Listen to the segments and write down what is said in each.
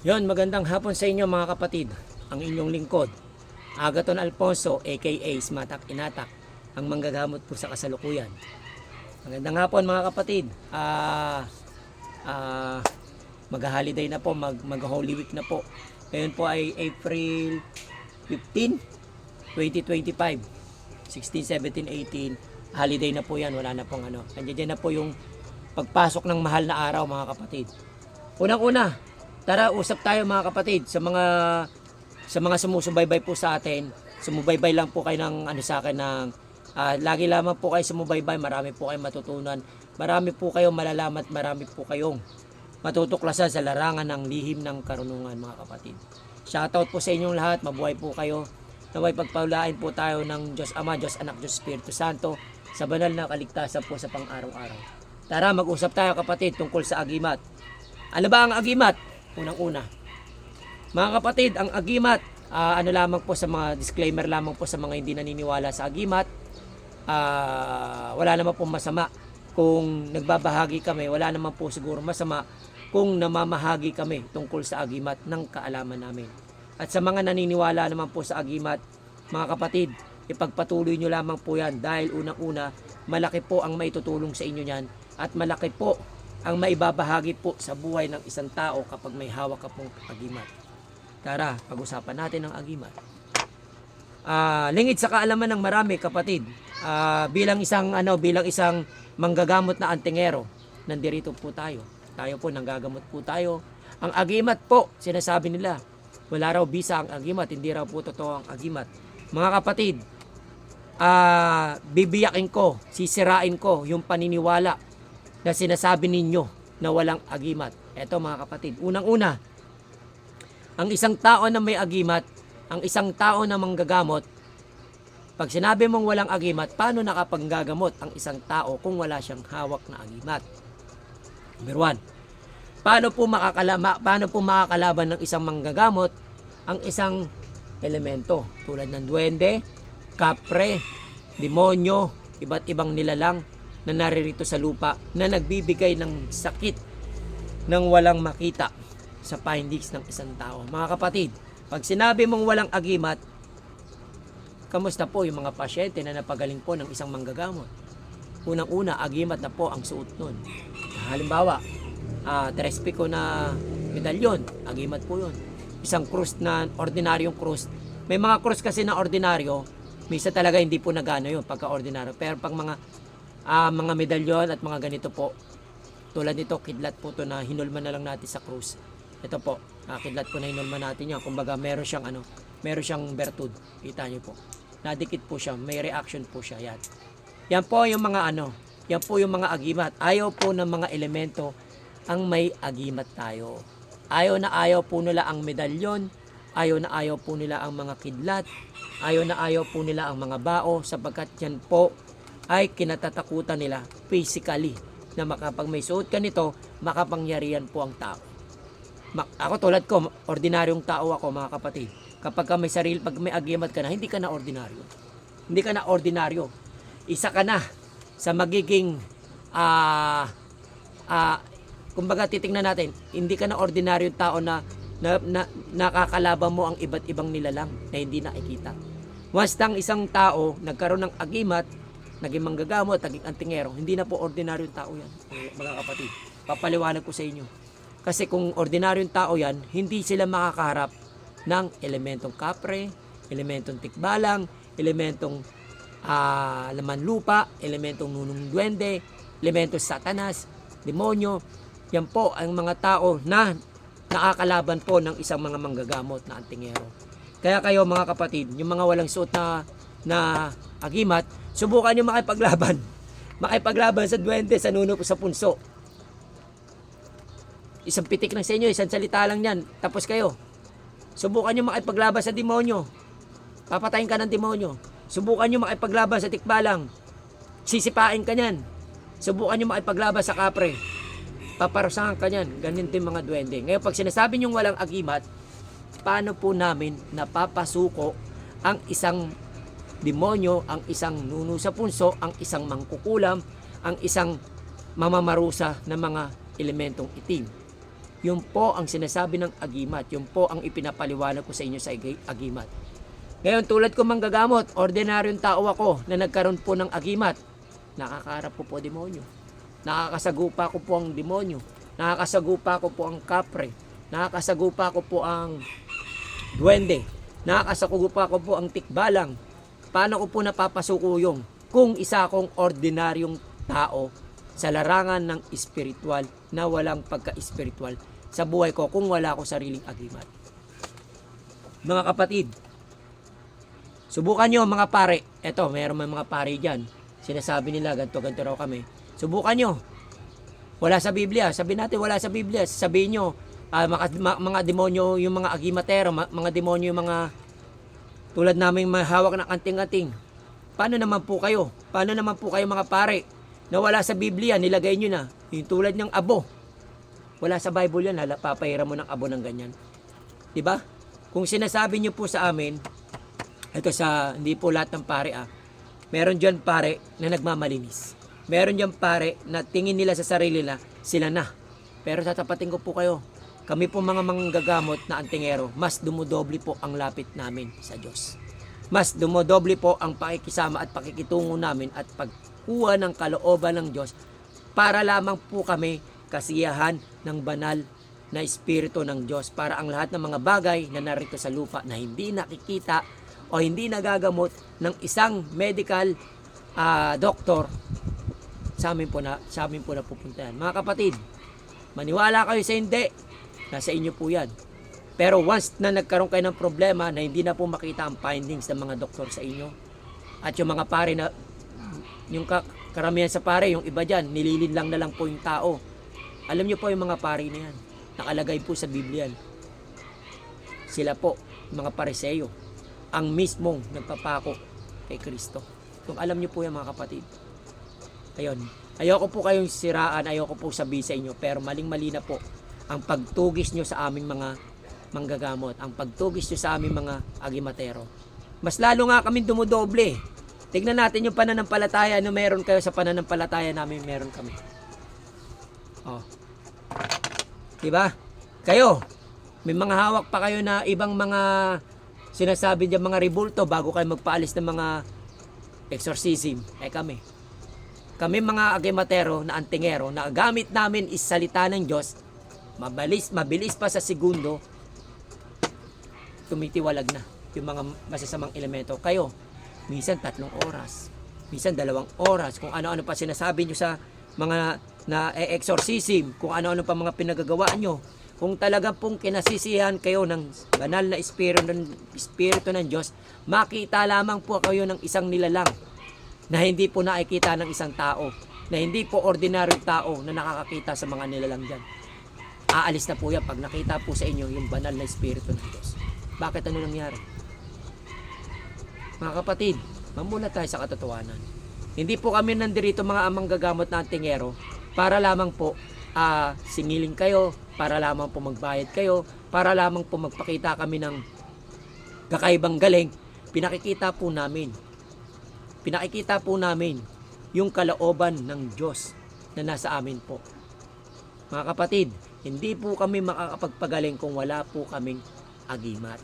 Yon, magandang hapon sa inyo mga kapatid. Ang inyong lingkod, Agaton Alfonso aka Smatak Inatak, ang manggagamot po sa kasalukuyan. Magandang hapon mga kapatid. Mag-holiday na po, mag-Holy Week na po. Ngayon po ay April 15, 2025. 16, 17, 18. Holiday na po yan, wala na pong ano. Nandiyan na po yung pagpasok ng mahal na araw mga kapatid. Unang-una, tara usap tayo mga kapatid sa mga sumusubaybay po sa atin. Sumubaybay lang po kayo ng ano sa akin ng lagi lamang po kayo sumubaybay, marami po kayong matutunan. Marami po kayong malalaman, marami po kayong matutuklasan sa larangan ng lihim ng karunungan mga kapatid. Shoutout po sa inyong lahat, mabuhay po kayo. Naway pagpaulain po tayo ng Diyos Ama, Diyos Anak, Diyos Espiritu Santo sa banal na kaligtasan po sa pang-araw-araw. Tara mag-usap tayo kapatid tungkol sa agimat. Ano ba ang agimat? Unang-una, mga kapatid, ang agimat, ano lamang po sa mga disclaimer lamang po sa mga hindi naniniwala sa agimat, wala naman po masama kung nagbabahagi kami, wala naman po siguro masama kung namamahagi kami tungkol sa agimat ng kaalaman namin. At sa mga naniniwala naman po sa agimat, mga kapatid, ipagpatuloy nyo lamang po yan dahil unang-una, malaki po ang maitutulong sa inyo yan at malaki po ang maibabahagi po sa buhay ng isang tao kapag may hawak ka pong agimat. Tara, pag-usapan natin ang agimat. Lingid sa kaalaman ng marami kapatid, bilang isang manggagamot na antingero, nandirito po tayo. Tayo po nanggagamot po tayo. Ang agimat po, sinasabi nila, wala raw bisa ang agimat, hindi raw po totoo ang agimat. Mga kapatid, bibiyakin ko, sisirain ko yung paniniwala na sinasabi ninyo na walang agimat. Eto mga kapatid, unang-una, ang isang tao na may agimat, ang isang tao na manggagamot, pag sinabi mong walang agimat, paano nakapanggagamot ang isang tao kung wala siyang hawak na agimat? Number one, paano po makakalaban ng isang manggagamot ang isang elemento tulad ng duwende, kapre, demonyo, iba't ibang nilalang na naririto sa lupa na nagbibigay ng sakit nang walang makita sa findings ng isang tao. Mga kapatid, pag sinabi mong walang agimat, kamusta po yung mga pasyente na napagaling po ng isang manggagamot? Unang-una, agimat na po ang suot nun. Halimbawa, Trespeco na medalyon, agimat po yun. Isang krus na ordinaryong krus. May mga krus kasi na ordinaryo, misa talaga hindi po nagano yun pagka-ordinaryo. Pero pag mga medalyon at mga ganito po, tulad nito, kidlat po to na hinulman na lang natin sa krus. Ito po, kidlat po na hinulman natin yan. Kumbaga meron siyang bertud. Kita nyo po. Nadikit po siya, may reaction po siya. Yan po yung mga agimat. Ayaw po ng mga elemento ang may agimat tayo. Ayaw na ayaw po nila ang medalyon, ayaw na ayaw po nila ang mga kidlat, ayaw na ayaw po nila ang mga bao, sapagkat yan po ay kinatatakutan nila physically na makapag may suot ka nito, makapangyarihan po ang tao. Ako tulad ko, ordinaryong tao ako mga kapatid. Kapag pag may agimat ka na, hindi ka na ordinaryo. Hindi ka na ordinaryo. Isa ka na sa magiging kumbaga titingnan natin, hindi ka na ordinaryong tao na nakakalaban mo ang iba't ibang nilalang na hindi nakikita. Once tang isang tao nagkaroon ng agimat, naging manggagamot, naging antingero, hindi na po ordinaryong tao yan, mga kapatid. Papaliwanag ko sa inyo. Kasi kung ordinaryong tao yan, hindi sila makakaharap ng elementong kapre, elementong tikbalang, elementong laman lupa, elementong nunong duwende, elementong satanas, demonyo. Yan po ang mga tao na nakakalaban po ng isang mga manggagamot na antingero. Kaya kayo mga kapatid, yung mga walang suot na agimat, subukan nyo makipaglaban. Makipaglaban sa duwende, sa nuno, sa punso. Isang pitik lang sa inyo, isang salita lang yan, tapos kayo. Subukan nyo makipaglaban sa demonyo. Papatayin ka ng demonyo. Subukan nyo makipaglaban sa tikbalang. Sisipain ka nyan. Subukan nyo makipaglaban sa kapre. Paparusahan ka nyan. Ganun din mga duwende. Ngayon, pag sinasabi nyo walang agimat, paano po namin napapasuko ang isang demonyo, ang isang nuno sa punso, ang isang mangkukulam, ang isang mamamarusa ng mga elementong itim? Yun po ang sinasabi ng agimat. Yun po ang ipinapaliwanag ko sa inyo sa agimat. Ngayon, tulad ko manggagamot, ordinaryong tao ako na nagkaroon po ng agimat. Nakakaharap po demonyo. Nakakasagupa ko po ang demonyo. Nakakasagupa ko po ang kapre. Nakakasagupa ko po ang duwende. Nakakasagupa ko po ang tikbalang. Paano ko po napapasuko yung kung isa akong ordinaryong tao sa larangan ng espiritual na walang pagka-espiritual sa buhay ko kung wala ako sariling agimat. Mga kapatid, subukan nyo mga pare. Eto, mayroon mga pare dyan. Sinasabi nila, ganto raw kami. Subukan nyo. Wala sa Biblia. Sabi natin, wala sa Biblia. Sabihin nyo, mga demonyo, yung mga agimatero, mga demonyo, yung mga tulad namin mahawak ng anting-anting. Paano naman po kayo? Paano naman po kayo mga pare? Na wala sa Biblia, nilagay nyo na. Yung tulad ng abo. Wala sa Bible yan, papahiram mo ng abo ng ganyan. Diba? Kung sinasabi nyo po sa amin, ito sa, hindi po lahat ng pare meron dyan pare na nagmamalinis. Meron dyan pare na tingin nila sa sarili na sila na. Pero tatapatin ko po kayo, kami po mga manggagamot na antingero, mas dumodoble po ang lapit namin sa Diyos. Mas dumodoble po ang pakikisama at pakikitungo namin at pagkuha ng kalooban ng Diyos para lamang po kami kasiyahan ng banal na Espiritu ng Diyos para ang lahat ng mga bagay na narito sa lupa na hindi nakikita o hindi nagagamot ng isang medical doctor sa amin po na pupuntahan. Mga kapatid, maniwala kayo sa hindi, nasa inyo po yan. Pero once na nagkaroon kayo ng problema na hindi na po makita ang findings ng mga doktor sa inyo at yung mga pare na yung karamihan sa pare, yung iba dyan, nililin lang na lang po yung tao. Alam nyo po yung mga pare na yan, nakalagay po sa Biblia. Sila po, mga Pariseo, ang mismong nagpapako kay Kristo. Kung alam nyo po yan mga kapatid. Ayun, ayoko po kayong siraan, ayoko po sabihin sa inyo, pero maling-mali na po ang pagtugis nyo sa aming mga manggagamot, ang pagtugis nyo sa aming mga agimatero. Mas lalo nga kami dumudoble. Tignan natin yung pananampalataya, ano meron kayo sa pananampalataya namin, meron kami. Oh. Diba? Kayo, may mga hawak pa kayo na ibang mga sinasabi niya mga rebulto bago kayo magpaalis ng mga exorcism. Kami mga agimatero na antingero na gamit namin is salita ng Diyos, mabilis pa sa segundo, tumitiwalag na yung mga masasamang elemento. Kayo, minsan 3 oras, minsan 2 oras, kung ano-ano pa sinasabi nyo sa mga na-exorcism, kung ano-ano pa mga pinagagawa nyo. Kung talaga pong kinasisihan kayo ng banal na espiritu ng Diyos, makita lamang po kayo ng isang nilalang na hindi po nakikita ng isang tao, na hindi po ordinaryong tao na nakakakita sa mga nilalang dyan. Aalis na po yan pag nakita po sa inyo yung banal na espiritu ng Diyos. Bakit ano nangyari? Mga kapatid, mamula tayo sa katotohanan. Hindi po kami nandirito mga amang gagamot na antingero para lamang po singilin kayo, para lamang po magbayad kayo, para lamang po magpakita kami ng kakaibang galing. Pinakikita po namin yung kalooban ng Diyos na nasa amin po. Mga kapatid, hindi po kami makakapagpagaling kung wala po kaming agimat.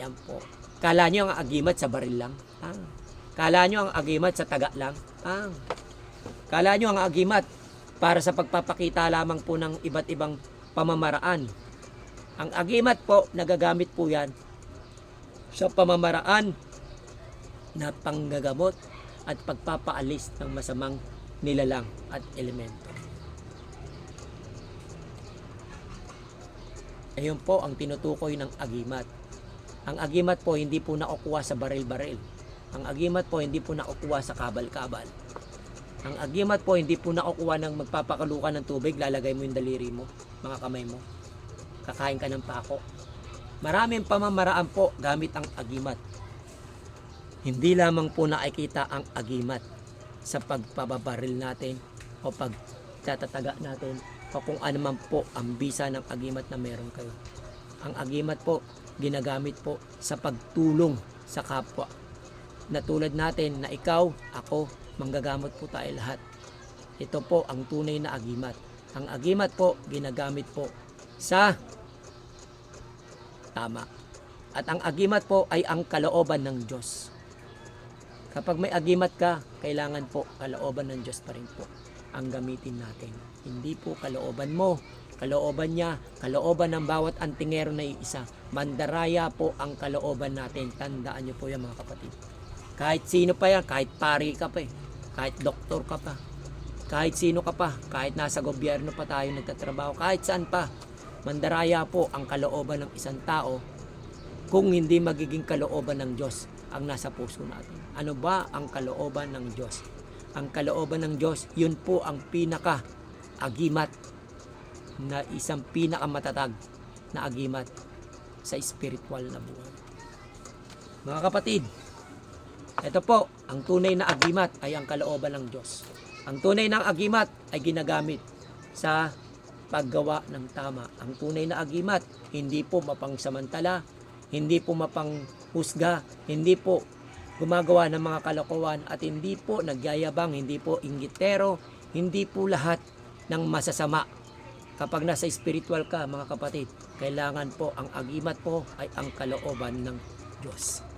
Yan po. Kala nyo ang agimat sa baril lang? Kala nyo ang agimat sa taga lang? Kala nyo ang agimat para sa pagpapakita lamang po ng iba't ibang pamamaraan? Ang agimat po, nagagamit po yan sa pamamaraan na panggagamot at pagpapaalis ng masamang nilalang at elemento. Ayun po ang tinutukoy ng agimat. Ang agimat po hindi po nakukuha sa baril-baril. Ang agimat po hindi po nakukuha sa kabal-kabal. Ang agimat po hindi po nakukuha ng magpapakalukan ng tubig, lalagay mo yung daliri mo, mga kamay mo. Kakain ka ng pako. Maraming pamamaraan po gamit ang agimat. Hindi lamang po nakikita ang agimat sa pagpababaril natin o pagtatataga natin o kung ano man po ang bisa ng agimat na meron kayo. Ang agimat po, ginagamit po sa pagtulong sa kapwa. Na tulad natin na ikaw, ako, manggagamot po tayo lahat. Ito po ang tunay na agimat. Ang agimat po, ginagamit po sa tama. At ang agimat po ay ang kalooban ng Diyos. Kapag may agimat ka, kailangan po kalooban ng Diyos pa rin po ang gamitin natin. Hindi po kalooban mo, kalooban niya, kalooban ng bawat antingero na iisa. Mandaraya po ang kalooban natin. Tandaan niyo po yan mga kapatid. Kahit sino pa yan, kahit pari ka pa kahit doktor ka pa, kahit sino ka pa, kahit nasa gobyerno pa tayo nagtatrabaho, kahit saan pa, mandaraya po ang kalooban ng isang tao kung hindi magiging kalooban ng Diyos ang nasa puso natin. Ano ba ang kalooban ng Diyos? Ang kalooban ng Diyos, yun po ang pinaka-agimat na isang pinakamatatag na agimat sa spiritual na buhay. Mga kapatid, ito po, ang tunay na agimat ay ang kalooban ng Diyos. Ang tunay na agimat ay ginagamit sa paggawa ng tama. Ang tunay na agimat, hindi po mapangsamantala, hindi po mapanghusga, hindi po gumagawa ng mga kalokohan, at hindi po nagyayabang, hindi po inggitero, hindi po lahat ng masasama. Kapag nasa spiritual ka, mga kapatid, kailangan po ang agimat po ay ang kalooban ng Diyos.